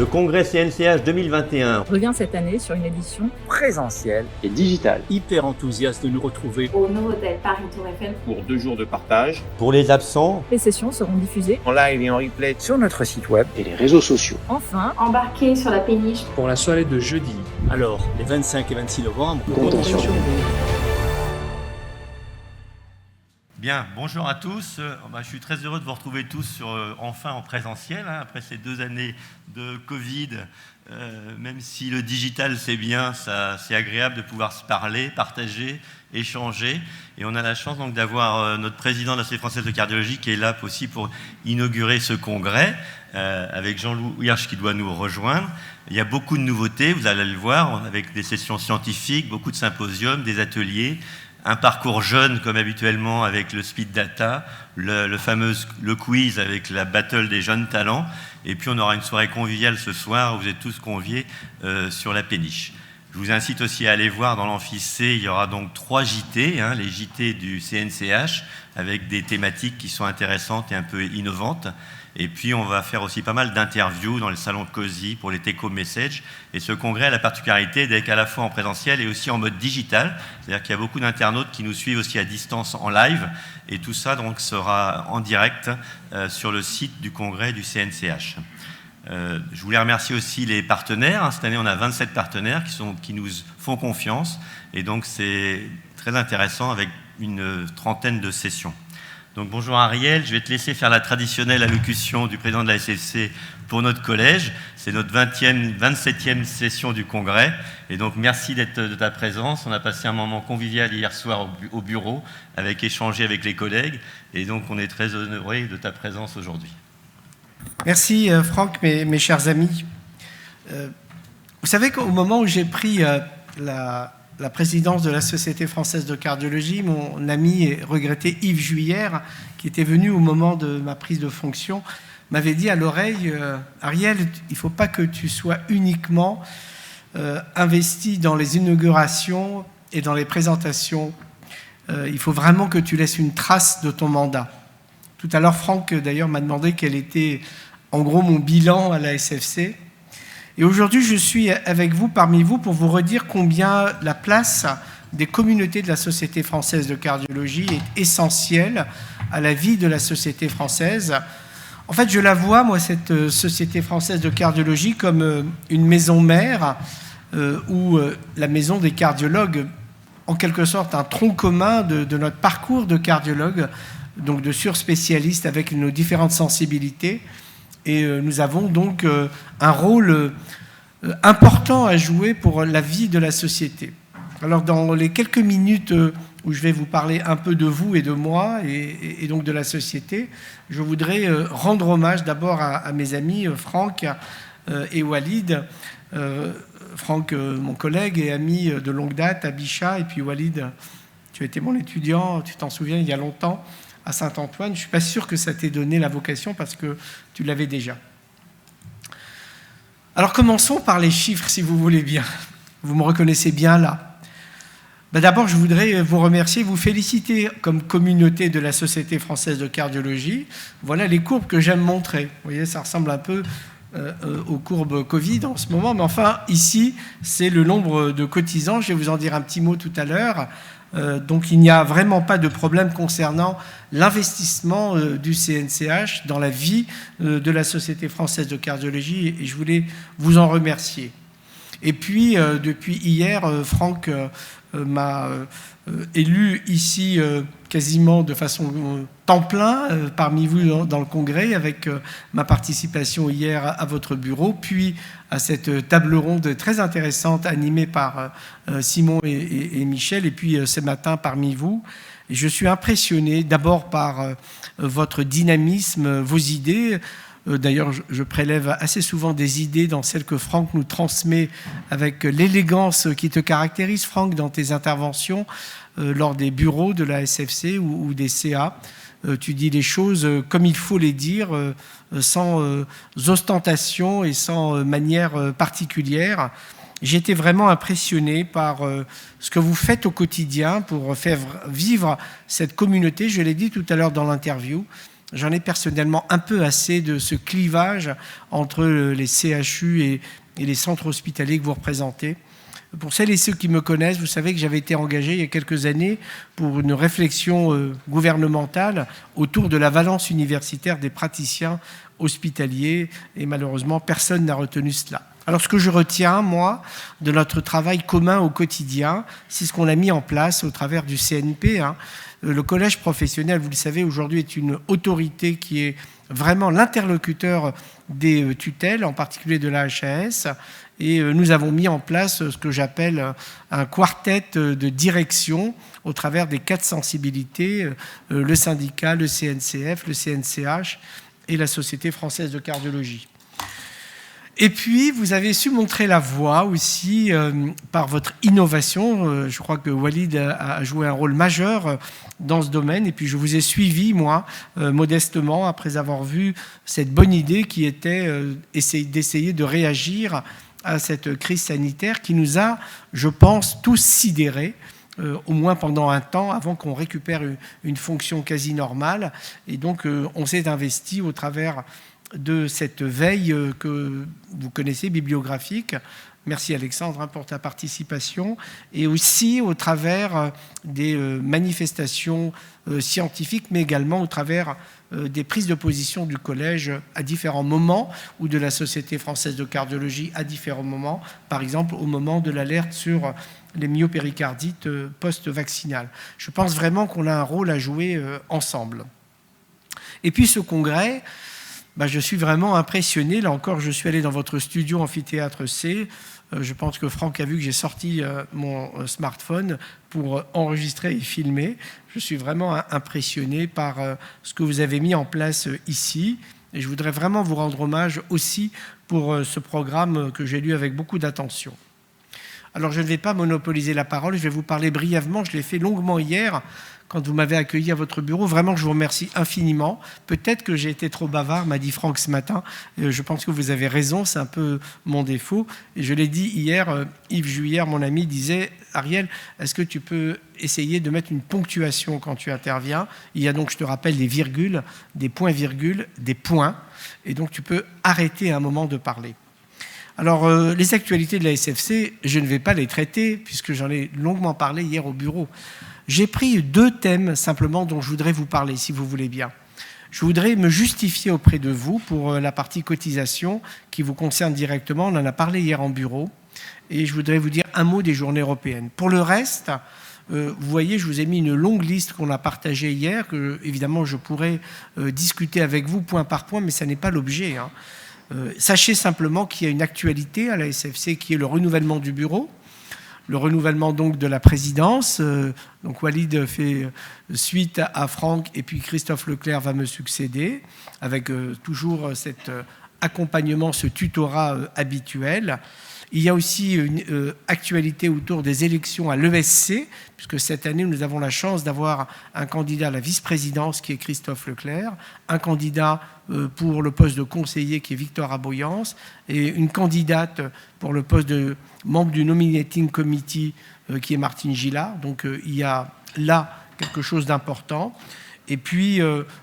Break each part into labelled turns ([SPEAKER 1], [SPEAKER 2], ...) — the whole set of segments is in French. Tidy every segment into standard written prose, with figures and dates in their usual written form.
[SPEAKER 1] Le congrès CNCH 2021
[SPEAKER 2] revient cette année sur une édition
[SPEAKER 3] présentielle et digitale.
[SPEAKER 4] Hyper enthousiaste de nous retrouver
[SPEAKER 5] au Novotel Paris Tour Eiffel
[SPEAKER 6] pour 2 jours de partage.
[SPEAKER 1] Pour les absents,
[SPEAKER 2] les sessions seront diffusées
[SPEAKER 3] en live et en replay sur notre site web et les réseaux sociaux.
[SPEAKER 2] Enfin,
[SPEAKER 5] embarqués sur la péniche
[SPEAKER 4] pour la soirée de jeudi. Alors, les 25 et 26 novembre,
[SPEAKER 3] comptons sur vous.
[SPEAKER 1] Bien, bonjour à tous. Je suis très heureux de vous retrouver tous enfin en présentiel, après ces 2 années de Covid. Même si le digital c'est bien, c'est agréable de pouvoir se parler, partager, échanger. Et on a la chance donc d'avoir notre président de la Société française de cardiologie qui est là aussi pour inaugurer ce congrès, avec Jean-Louis Hirsch qui doit nous rejoindre. Il y a beaucoup de nouveautés, vous allez le voir, avec des sessions scientifiques, beaucoup de symposiums, des ateliers, un parcours jeune comme habituellement avec le speed data, le quiz avec la battle des jeunes talents, et puis on aura une soirée conviviale ce soir où vous êtes tous conviés sur la péniche. Je vous incite aussi à aller voir dans l'amphi C, il y aura donc 3 JT, les JT du CNCH, avec des thématiques qui sont intéressantes et un peu innovantes. Et puis on va faire aussi pas mal d'interviews dans le salon COSI pour les Teco Message. Et ce congrès a la particularité d'être à la fois en présentiel et aussi en mode digital. C'est-à-dire qu'il y a beaucoup d'internautes qui nous suivent aussi à distance en live. Et tout ça donc sera en direct sur le site du congrès du CNCH. Je voulais remercier aussi les partenaires. Cette année, on a 27 partenaires qui nous font confiance. Et donc c'est très intéressant avec une trentaine de sessions. Donc bonjour Ariel, je vais te laisser faire la traditionnelle allocution du président de la SFC pour notre collège. C'est notre 27e session du congrès. Et donc merci de ta présence. On a passé un moment convivial hier soir au bureau, avec échanger avec les collègues. Et donc on est très honorés de ta présence aujourd'hui.
[SPEAKER 7] Merci Franck, mes chers amis. Vous savez qu'au moment où j'ai pris la présidence de la Société française de cardiologie, mon ami et regretté Yves Juillère, qui était venu au moment de ma prise de fonction, m'avait dit à l'oreille « Ariel, il ne faut pas que tu sois uniquement investi dans les inaugurations et dans les présentations. Il faut vraiment que tu laisses une trace de ton mandat. » Tout à l'heure, Franck, d'ailleurs, m'a demandé quel était, en gros, mon bilan à la SFC. Et aujourd'hui, je suis avec vous, parmi vous, pour vous redire combien la place des communautés de la Société française de cardiologie est essentielle à la vie de la société française. En fait, je la vois, moi, cette Société française de cardiologie, comme une maison mère ou la maison des cardiologues, en quelque sorte un tronc commun de notre parcours de cardiologue, donc de surspécialistes avec nos différentes sensibilités. Et nous avons donc un rôle important à jouer pour la vie de la société. Alors dans les quelques minutes où je vais vous parler un peu de vous et de moi et donc de la société, je voudrais rendre hommage d'abord à mes amis Franck et Walid. Franck, mon collègue et ami de longue date à Bichat, et puis Walid, tu étais mon étudiant, tu t'en souviens, il y a longtemps, à Saint-Antoine. Je ne suis pas sûr que ça t'ait donné la vocation parce que tu l'avais déjà. Alors commençons par les chiffres, si vous voulez bien. Vous me reconnaissez bien là. D'abord, je voudrais vous remercier, vous féliciter comme communauté de la Société française de cardiologie. Voilà les courbes que j'aime montrer. Vous voyez, ça ressemble un peu aux courbes Covid en ce moment, mais enfin, ici, c'est le nombre de cotisants. Je vais vous en dire un petit mot tout à l'heure. Donc il n'y a vraiment pas de problème concernant l'investissement du CNCH dans la vie de la Société française de cardiologie, et je voulais vous en remercier. Et puis depuis hier, Franck m'a élu ici quasiment de façon temps plein parmi vous dans le congrès, avec ma participation hier à votre bureau, puis à cette table ronde très intéressante animée par Simon et Michel, et puis ce matin parmi vous. Et je suis impressionné d'abord par votre dynamisme, vos idées. D'ailleurs, je prélève assez souvent des idées dans celles que Franck nous transmet avec l'élégance qui te caractérise, Franck, dans tes interventions lors des bureaux de la SFC ou des CA. Tu dis les choses comme il faut les dire, sans ostentation et sans manière particulière. J'ai été vraiment impressionné par ce que vous faites au quotidien pour faire vivre cette communauté. Je l'ai dit tout à l'heure dans l'interview. J'en ai personnellement un peu assez de ce clivage entre les CHU et les centres hospitaliers que vous représentez. Pour celles et ceux qui me connaissent, vous savez que j'avais été engagé il y a quelques années pour une réflexion gouvernementale autour de la valence universitaire des praticiens hospitaliers et malheureusement, personne n'a retenu cela. Alors ce que je retiens, moi, de notre travail commun au quotidien, c'est ce qu'on a mis en place au travers du CNP. Le collège professionnel, vous le savez, aujourd'hui est une autorité qui est vraiment l'interlocuteur des tutelles, en particulier de la HAS. Et nous avons mis en place ce que j'appelle un quartet de direction au travers des 4 sensibilités, le syndicat, le CNCF, le CNCH et la Société française de cardiologie. Et puis, vous avez su montrer la voie aussi par votre innovation. Je crois que Walid a joué un rôle majeur dans ce domaine. Et puis, je vous ai suivi, moi, modestement, après avoir vu cette bonne idée qui était d'essayer de réagir à cette crise sanitaire qui nous a, je pense, tous sidérés, au moins pendant un temps, avant qu'on récupère une fonction quasi normale. Et donc, on s'est investi au travers de cette veille que vous connaissez, bibliographique. Merci Alexandre pour ta participation. Et aussi au travers des manifestations scientifiques, mais également au travers des prises de position du collège à différents moments, ou de la Société française de cardiologie à différents moments, par exemple au moment de l'alerte sur les myopéricardites post-vaccinales. Je pense vraiment qu'on a un rôle à jouer ensemble. Et puis ce congrès, je suis vraiment impressionné. Là encore, je suis allé dans votre studio Amphithéâtre C. Je pense que Franck a vu que j'ai sorti mon smartphone pour enregistrer et filmer. Je suis vraiment impressionné par ce que vous avez mis en place ici. Et je voudrais vraiment vous rendre hommage aussi pour ce programme que j'ai lu avec beaucoup d'attention. Alors, je ne vais pas monopoliser la parole. Je vais vous parler brièvement. Je l'ai fait longuement hier, quand vous m'avez accueilli à votre bureau. Vraiment, je vous remercie infiniment. Peut-être que j'ai été trop bavard, m'a dit Franck ce matin. Je pense que vous avez raison, c'est un peu mon défaut. Et je l'ai dit hier, Yves Juillère, mon ami, disait « Ariel, est-ce que tu peux essayer de mettre une ponctuation quand tu interviens ?» Il y a donc, je te rappelle, des virgules, des points-virgules, des points. Et donc, tu peux arrêter à un moment de parler. Alors, les actualités de la SFC, je ne vais pas les traiter, puisque j'en ai longuement parlé hier au bureau. J'ai pris 2 thèmes simplement dont je voudrais vous parler, si vous voulez bien. Je voudrais me justifier auprès de vous pour la partie cotisation qui vous concerne directement. On en a parlé hier en bureau. Et je voudrais vous dire un mot des journées européennes. Pour le reste, vous voyez, je vous ai mis une longue liste qu'on a partagée hier, que évidemment je pourrais discuter avec vous point par point, mais ça n'est pas l'objet. Sachez simplement qu'il y a une actualité à la SFC qui est le renouvellement du bureau. Le renouvellement donc de la présidence. Donc Walid fait suite à Franck et puis Christophe Leclerc va me succéder avec toujours cet accompagnement, ce tutorat habituel. Il y a aussi une actualité autour des élections à l'ESC, puisque cette année, nous avons la chance d'avoir un candidat à la vice-présidence qui est Christophe Leclerc, un candidat pour le poste de conseiller qui est Victor Aboyance, et une candidate pour le poste de membre du Nominating Committee qui est Martine Gillard. Donc il y a là quelque chose d'important. Et puis,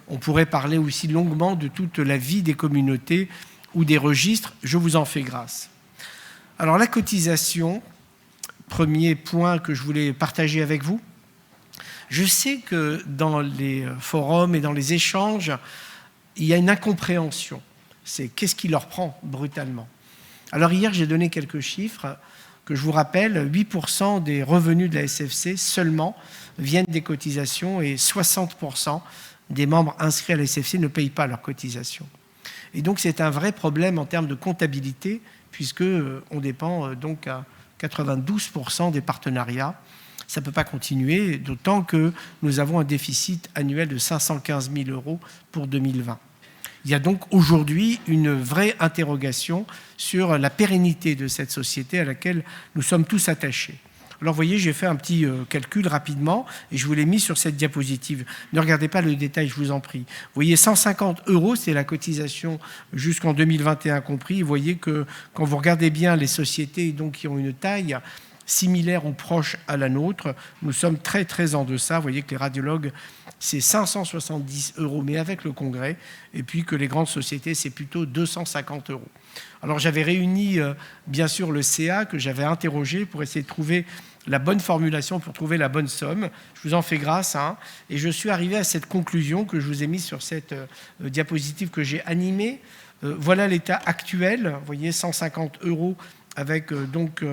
[SPEAKER 7] on pourrait parler aussi longuement de toute la vie des communautés ou des registres. Je vous en fais grâce. Alors la cotisation, premier point que je voulais partager avec vous. Je sais que dans les forums et dans les échanges, il y a une incompréhension. C'est qu'est-ce qui leur prend brutalement. Alors hier, j'ai donné quelques chiffres que je vous rappelle. 8% des revenus de la SFC seulement viennent des cotisations et 60% des membres inscrits à la SFC ne payent pas leurs cotisations. Et donc c'est un vrai problème en termes de comptabilité, puisqu'on dépend donc à 92% des partenariats. Ça ne peut pas continuer, d'autant que nous avons un déficit annuel de 515 000 € pour 2020. Il y a donc aujourd'hui une vraie interrogation sur la pérennité de cette société à laquelle nous sommes tous attachés. Alors, vous voyez, j'ai fait un petit calcul rapidement et je vous l'ai mis sur cette diapositive. Ne regardez pas le détail, je vous en prie. Vous voyez, 150 €, c'est la cotisation jusqu'en 2021 compris. Vous voyez que quand vous regardez bien les sociétés donc, qui ont une taille, similaire ou proche à la nôtre. Nous sommes très très en deçà. Vous voyez que les radiologues, c'est 570 €, mais avec le congrès, et puis que les grandes sociétés, c'est plutôt 250 €. Alors j'avais réuni bien sûr le CA que j'avais interrogé pour essayer de trouver la bonne formulation, pour trouver la bonne somme. Je vous en fais grâce, et je suis arrivé à cette conclusion que je vous ai mise sur cette diapositive que j'ai animée. Voilà l'état actuel, vous voyez, 150 € avec donc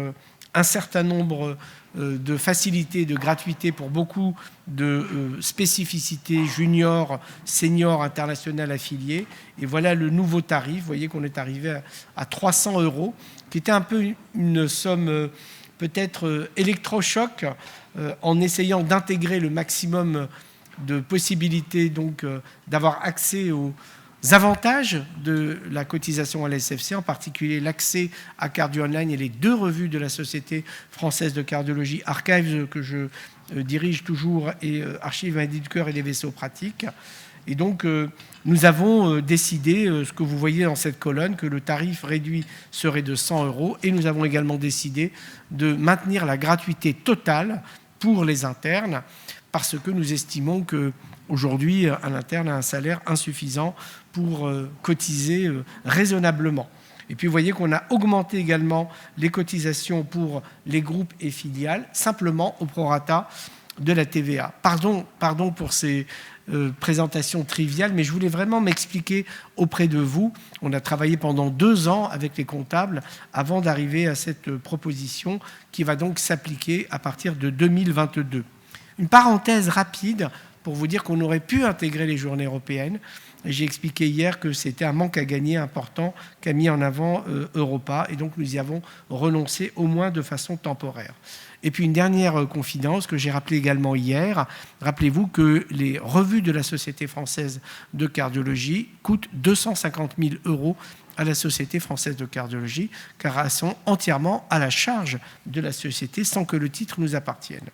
[SPEAKER 7] un certain nombre de facilités, de gratuités pour beaucoup de spécificités juniors, seniors, internationales affiliés. Et voilà le nouveau tarif. Vous voyez qu'on est arrivé à 300 €, qui était un peu une somme peut-être électrochoc, en essayant d'intégrer le maximum de possibilités donc d'avoir accès aux avantages de la cotisation à la SFC, en particulier l'accès à Cardio Online et les 2 revues de la Société française de cardiologie, Archives, que je dirige toujours, et Archives maladie du cœur et des vaisseaux pratiques. Et donc, nous avons décidé, ce que vous voyez dans cette colonne, que le tarif réduit serait de 100 €, et nous avons également décidé de maintenir la gratuité totale pour les internes, parce que nous estimons qu'aujourd'hui, un interne a un salaire insuffisant pour cotiser raisonnablement. Et puis vous voyez qu'on a augmenté également les cotisations pour les groupes et filiales, simplement au prorata de la TVA. Pardon pour ces présentations triviales, mais je voulais vraiment m'expliquer auprès de vous. On a travaillé pendant 2 ans avec les comptables avant d'arriver à cette proposition qui va donc s'appliquer à partir de 2022. Une parenthèse rapide pour vous dire qu'on aurait pu intégrer les journées européennes. J'ai expliqué hier que c'était un manque à gagner important qu'a mis en avant Europa, et donc nous y avons renoncé au moins de façon temporaire. Et puis une dernière confidence que j'ai rappelée également hier. Rappelez-vous que les revues de la Société française de cardiologie coûtent 250 000 € à la Société française de cardiologie, car elles sont entièrement à la charge de la société sans que le titre nous appartienne.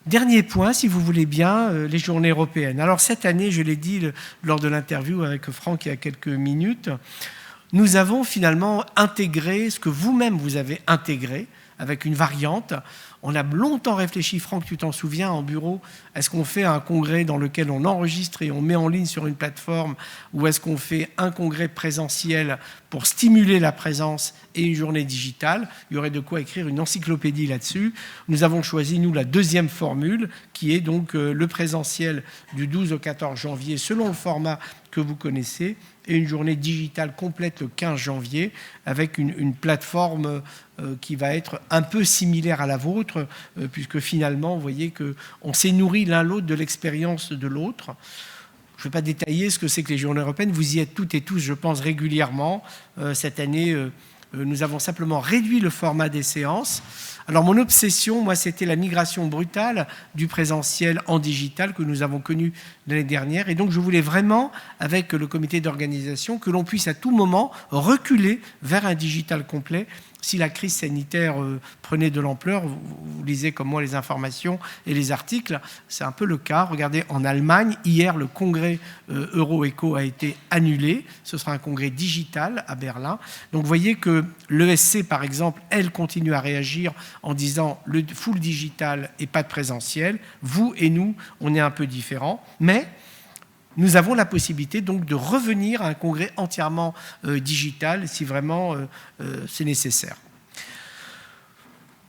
[SPEAKER 7] Dernier point, si vous voulez bien, les journées européennes. Alors cette année, je l'ai dit lors de l'interview avec Franck il y a quelques minutes, nous avons finalement intégré ce que vous-même vous avez intégré avec une variante. On a longtemps réfléchi, Franck, tu t'en souviens, en bureau, est-ce qu'on fait un congrès dans lequel on enregistre et on met en ligne sur une plateforme, ou est-ce qu'on fait un congrès présentiel pour stimuler la présence et une journée digitale? Il y aurait de quoi écrire une encyclopédie là-dessus. Nous avons choisi, nous, la deuxième formule, qui est donc le présentiel du 12 au 14 janvier, selon le format que vous connaissez, et une journée digitale complète le 15 janvier, avec une plateforme qui va être un peu similaire à la vôtre, puisque finalement, vous voyez qu'on s'est nourri l'un l'autre de l'expérience de l'autre. Je ne vais pas détailler ce que c'est que les journées européennes. Vous y êtes toutes et tous, je pense, régulièrement. Cette année, nous avons simplement réduit le format des séances. Alors mon obsession, moi, c'était la migration brutale du présentiel en digital que nous avons connu l'année dernière. Et donc je voulais vraiment, avec le comité d'organisation, que l'on puisse à tout moment reculer vers un digital complet. Si la crise sanitaire prenait de l'ampleur, vous lisez comme moi les informations et les articles, c'est un peu le cas. Regardez, en Allemagne, hier, le congrès EuroEco a été annulé. Ce sera un congrès digital à Berlin. Donc vous voyez que l'ESC, par exemple, elle continue à réagir en disant le full digital et pas de présentiel. Vous et nous, on est un peu différents. Mais nous avons la possibilité donc de revenir à un congrès entièrement digital si vraiment c'est nécessaire.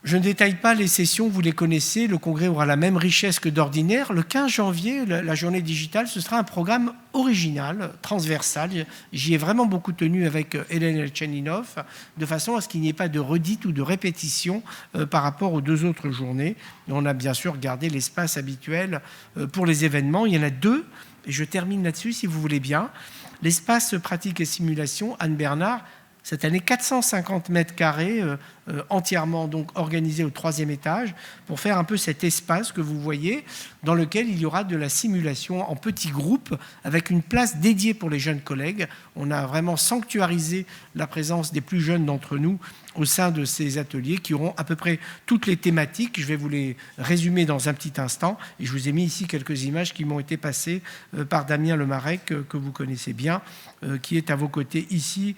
[SPEAKER 7] Je ne détaille pas les sessions, vous les connaissez, le congrès aura la même richesse que d'ordinaire. Le 15 janvier, la journée digitale, ce sera un programme original, transversal. J'y ai vraiment beaucoup tenu avec Hélène Elchaninov, de façon à ce qu'il n'y ait pas de redite ou de répétition par rapport aux 2 autres journées. Et on a bien sûr gardé l'espace habituel pour les événements. Il y en a 2. Et je termine là-dessus, si vous voulez bien. L'espace pratique et simulation, Anne Bernard, cette année 450 mètres carrés, entièrement donc organisé au 3e étage, pour faire un peu cet espace que vous voyez, dans lequel il y aura de la simulation en petits groupes, avec une place dédiée pour les jeunes collègues. On a vraiment sanctuarisé la présence des plus jeunes d'entre nous au sein de ces ateliers qui auront à peu près toutes les thématiques. Je vais vous les résumer dans un petit instant. Et je vous ai mis ici quelques images qui m'ont été passées par Damien Lemarec, que vous connaissez bien, qui est à vos côtés ici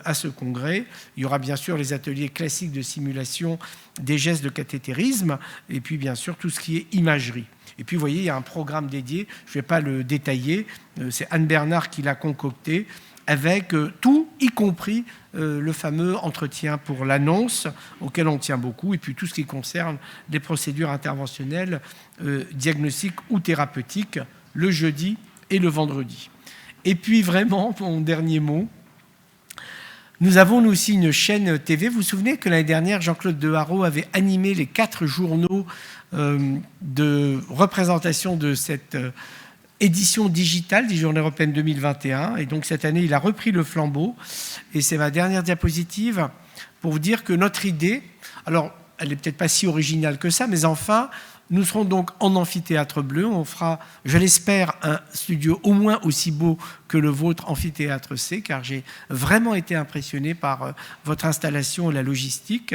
[SPEAKER 7] à ce congrès. Il y aura bien sûr les ateliers classiques de simulation des gestes de cathétérisme, et puis bien sûr tout ce qui est imagerie. Et puis vous voyez, il y a un programme dédié, je ne vais pas le détailler, c'est Anne Bernard qui l'a concocté, avec tout, y compris le fameux entretien pour l'annonce, auquel on tient beaucoup, et puis tout ce qui concerne les procédures interventionnelles, diagnostiques ou thérapeutiques, le jeudi et le vendredi. Et puis vraiment, mon dernier mot, nous avons nous aussi une chaîne TV. Vous vous souvenez que l'année dernière, Jean-Claude Deharro avait animé les 4 journaux de représentation de cette édition digitale des Journées européennes 2021. Et donc cette année, il a repris le flambeau. Et c'est ma dernière diapositive pour vous dire que notre idée, alors elle n'est peut-être pas si originale que ça, mais enfin, nous serons donc en amphithéâtre bleu. On fera, je l'espère, un studio au moins aussi beau que le vôtre, Amphithéâtre C, car j'ai vraiment été impressionné par votre installation et la logistique.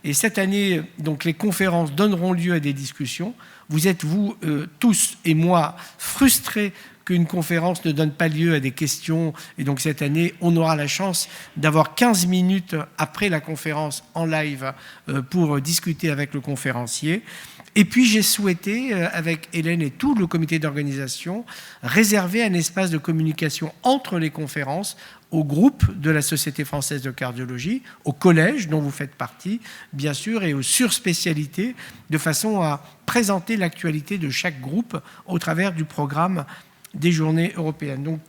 [SPEAKER 7] Et cette année, donc, les conférences donneront lieu à des discussions. Vous êtes, vous, tous et moi, frustrés qu'une conférence ne donne pas lieu à des questions. Et donc cette année, on aura la chance d'avoir 15 minutes après la conférence en live pour discuter avec le conférencier. Et puis j'ai souhaité, avec Hélène et tout le comité d'organisation, réserver un espace de communication entre les conférences au groupe de la Société française de cardiologie, au collège dont vous faites partie, bien sûr, et aux surspécialités, de façon à présenter l'actualité de chaque groupe au travers du programme des Journées européennes. Donc,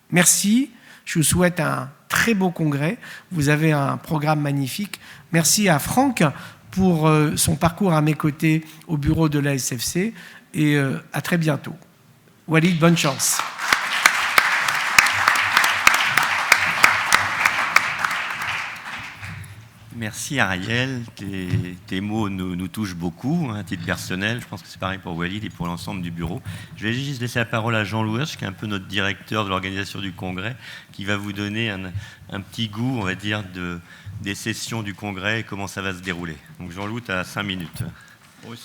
[SPEAKER 7] merci. Je vous souhaite un très beau congrès. Vous avez un programme magnifique. Merci à Franck pour son parcours à mes côtés au bureau de la SFC et à très bientôt. Walid, bonne chance.
[SPEAKER 1] Merci Ariel, tes mots nous touchent beaucoup, à titre personnel. Je pense que c'est pareil pour Walid et pour l'ensemble du bureau. Je vais juste laisser la parole à Jean Louis, qui est un peu notre directeur de l'organisation du congrès, qui va vous donner un petit goût, on va dire, des sessions du congrès et comment ça va se dérouler. Donc Jean-Louis, tu as 5 minutes.
[SPEAKER 4] Oui,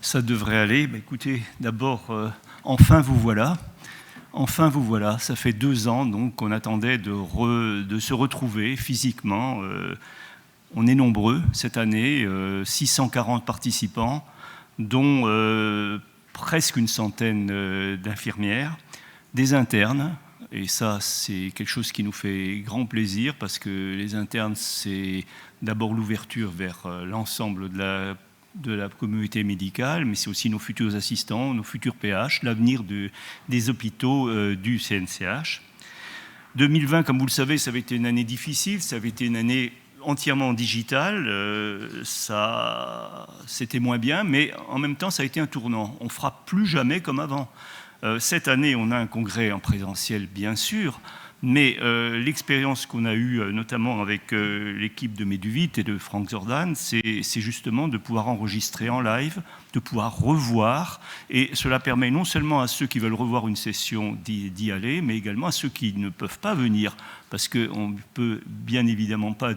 [SPEAKER 4] ça devrait aller. Bah, écoutez, d'abord, enfin vous voilà. Enfin vous voilà. Ça fait 2 ans donc qu'on attendait de se retrouver physiquement. On est nombreux cette année, 640 participants, dont presque une centaine d'infirmières, des internes. Et ça, c'est quelque chose qui nous fait grand plaisir parce que les internes, c'est d'abord l'ouverture vers l'ensemble de la communauté médicale, mais c'est aussi nos futurs assistants, nos futurs PH, l'avenir des hôpitaux du CNCH. 2020, comme vous le savez, ça avait été une année difficile, ça avait été une année entièrement digitale, c'était moins bien, mais en même temps, ça a été un tournant. On ne fera plus jamais comme avant. Cette année, on a un congrès en présentiel, bien sûr, mais l'expérience qu'on a eue, notamment avec l'équipe de Meduvit et de Franck Zordan, c'est justement de pouvoir enregistrer en live, de pouvoir revoir, et cela permet non seulement à ceux qui veulent revoir une session d'y aller, mais également à ceux qui ne peuvent pas venir, parce qu'on ne peut bien évidemment pas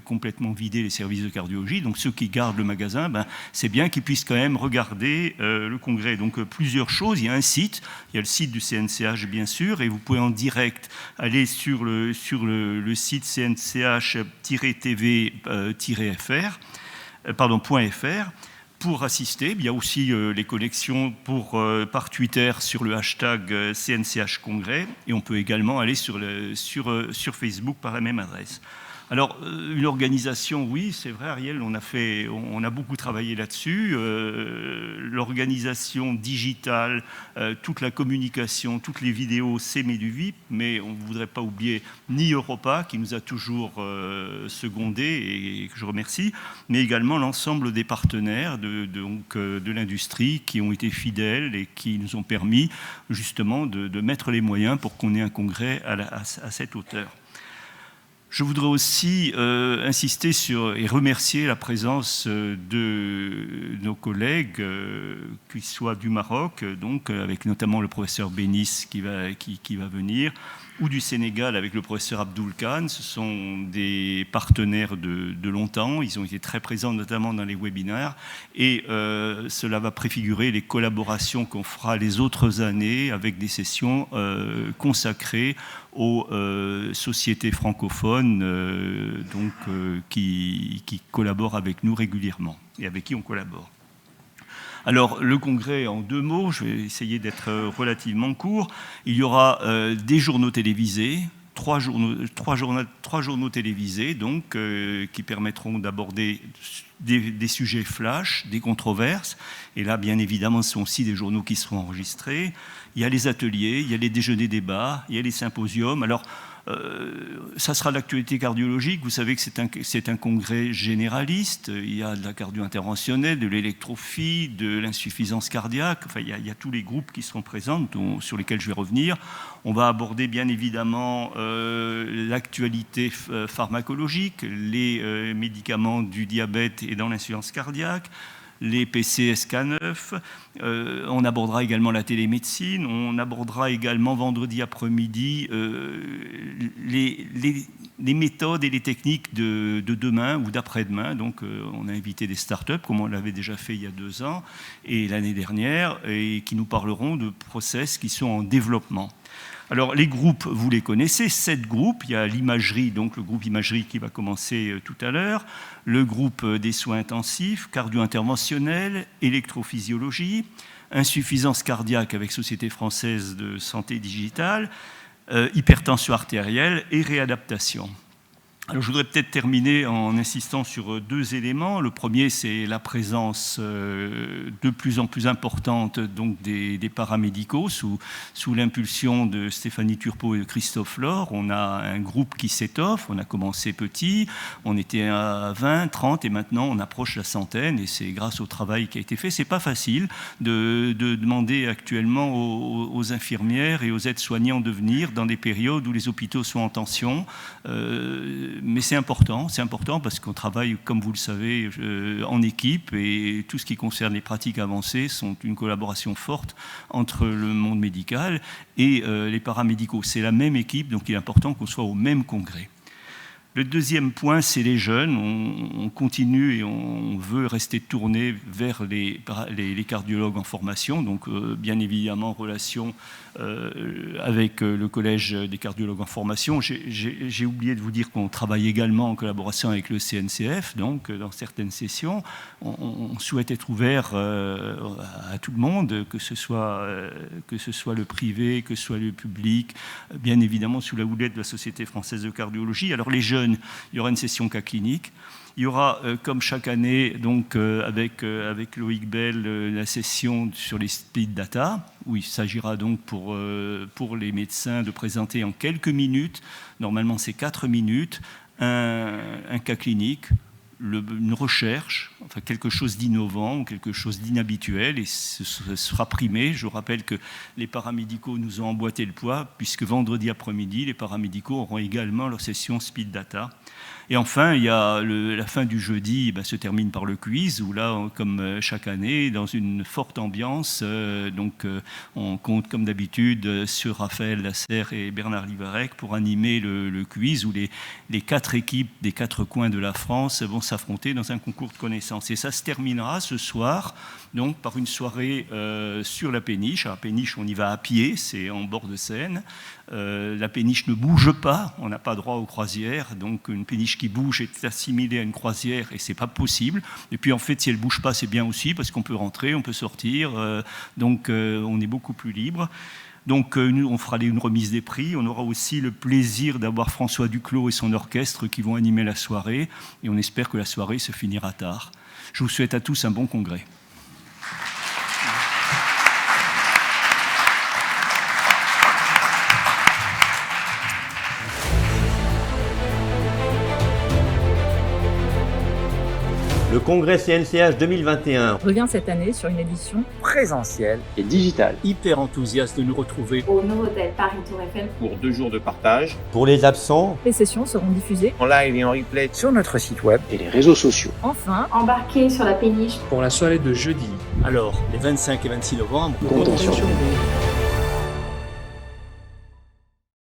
[SPEAKER 4] complètement vider les services de cardiologie, donc ceux qui gardent le magasin, c'est bien qu'ils puissent quand même regarder le congrès. Donc plusieurs choses, il y a un site, il y a le site du CNCH bien sûr, et vous pouvez en direct aller sur le site cnch-tv-fr, pour assister. Il y a aussi les connexions par Twitter sur le hashtag CNCH Congrès, et on peut également aller sur Facebook par la même adresse. Alors, une organisation, oui, c'est vrai, Ariel, on a beaucoup travaillé là-dessus. L'organisation digitale, toute la communication, toutes les vidéos, c'est Meduvip, mais on ne voudrait pas oublier ni Europa, qui nous a toujours secondés et que je remercie, mais également l'ensemble des partenaires de l'industrie qui ont été fidèles et qui nous ont permis justement de mettre les moyens pour qu'on ait un congrès à cette hauteur. Je voudrais aussi insister sur et remercier la présence de nos collègues, qu'ils soient du Maroc, donc avec notamment le professeur Bénis qui va venir, ou du Sénégal avec le professeur Abdoul Khan. Ce sont des partenaires de longtemps. Ils ont été très présents notamment dans les webinaires. Et cela va préfigurer les collaborations qu'on fera les autres années avec des sessions consacrées aux sociétés francophones qui collaborent avec nous régulièrement et avec qui on collabore. Alors, le congrès, en 2 mots, je vais essayer d'être relativement court. Il y aura des journaux télévisés, 3 journaux télévisés, donc, qui permettront d'aborder des sujets flash, des controverses. Et là, bien évidemment, ce sont aussi des journaux qui seront enregistrés. Il y a les ateliers, il y a les déjeuners débats, il y a les symposiums. Alors, ça sera l'actualité cardiologique. Vous savez que c'est un congrès généraliste. Il y a de la cardio-interventionnelle, de l'électrophie, de l'insuffisance cardiaque. Enfin, il y a tous les groupes qui seront présents, sur lesquels je vais revenir. On va aborder bien évidemment l'actualité pharmacologique, les médicaments du diabète et dans l'insuffisance cardiaque, les PCSK9, on abordera également la télémédecine, on abordera également vendredi après-midi les méthodes et les techniques de demain ou d'après-demain. Donc on a invité des startups, comme on l'avait déjà fait il y a 2 ans et l'année dernière, et qui nous parleront de process qui sont en développement. Alors, les groupes, vous les connaissez, 7 groupes. Il y a l'imagerie, donc le groupe imagerie qui va commencer tout à l'heure, le groupe des soins intensifs, cardio-interventionnel, électrophysiologie, insuffisance cardiaque avec Société française de santé digitale, hypertension artérielle et réadaptation. Alors, je voudrais peut-être terminer en insistant sur 2 éléments. Le premier, c'est la présence de plus en plus importante donc, des paramédicaux sous l'impulsion de Stéphanie Turpot et de Christophe Laure. On a un groupe qui s'étoffe. On a commencé petit, on était à 20, 30 et maintenant on approche la centaine. Et c'est grâce au travail qui a été fait. C'est pas facile de demander actuellement aux infirmières et aux aides-soignants de venir dans des périodes où les hôpitaux sont en tension. Mais c'est important parce qu'on travaille, comme vous le savez, en équipe, et tout ce qui concerne les pratiques avancées sont une collaboration forte entre le monde médical et les paramédicaux. C'est la même équipe, donc il est important qu'on soit au même congrès. Le deuxième point, c'est les jeunes. On continue et on veut rester tourné vers les cardiologues en formation, donc bien évidemment en relation avec le collège des cardiologues en formation. J'ai oublié de vous dire qu'on travaille également en collaboration avec le CNCF, donc dans certaines sessions. On souhaite être ouvert à tout le monde, que ce soit le privé, que ce soit le public, bien évidemment sous la houlette de la Société française de cardiologie. Alors les jeunes, il y aura une session cas clinique. Il y aura, comme chaque année, donc, avec Loïc Bell, la session sur les speed data, où il s'agira donc pour les médecins de présenter en quelques minutes, normalement c'est 4 minutes, un cas clinique, une recherche, enfin quelque chose d'innovant ou quelque chose d'inhabituel, et ce sera primé. Je rappelle que les paramédicaux nous ont emboîté le poids, puisque vendredi après-midi, les paramédicaux auront également leur session speed data. Et enfin, il y a la fin du jeudi se termine par le quiz, où là, comme chaque année, dans une forte ambiance, on compte comme d'habitude sur Raphaël Lasserre et Bernard Livarec pour animer le quiz, où les 4 équipes des 4 coins de la France vont s'affronter dans un concours de connaissances. Et ça se terminera ce soir donc, par une soirée sur la péniche. À la péniche, on y va à pied, c'est en bord de Seine. La péniche ne bouge pas, on n'a pas droit aux croisières, donc une péniche qui bouge est assimilée à une croisière et c'est pas possible. Et puis en fait, si elle bouge pas, c'est bien aussi parce qu'on peut rentrer, on peut sortir, donc on est beaucoup plus libre. Donc on fera une remise des prix. On aura aussi le plaisir d'avoir François Duclos et son orchestre qui vont animer la soirée, et on espère que la soirée se finira tard. Je vous souhaite à tous un bon congrès.
[SPEAKER 1] Le congrès CNCH 2021
[SPEAKER 2] revient cette année sur une édition
[SPEAKER 3] présentielle et digitale.
[SPEAKER 6] Hyper enthousiaste de nous retrouver
[SPEAKER 5] Au Novotel Paris Tour Eiffel.
[SPEAKER 3] Pour 2 jours de partage,
[SPEAKER 1] Pour les absents,
[SPEAKER 2] les sessions seront diffusées.
[SPEAKER 3] en live et en replay sur notre site web et les réseaux sociaux.
[SPEAKER 2] Enfin,
[SPEAKER 5] Embarqué sur la péniche.
[SPEAKER 6] pour la soirée de jeudi.
[SPEAKER 4] Alors, les 25 et 26 novembre,
[SPEAKER 3] Comptons sur vous.
[SPEAKER 2] vous.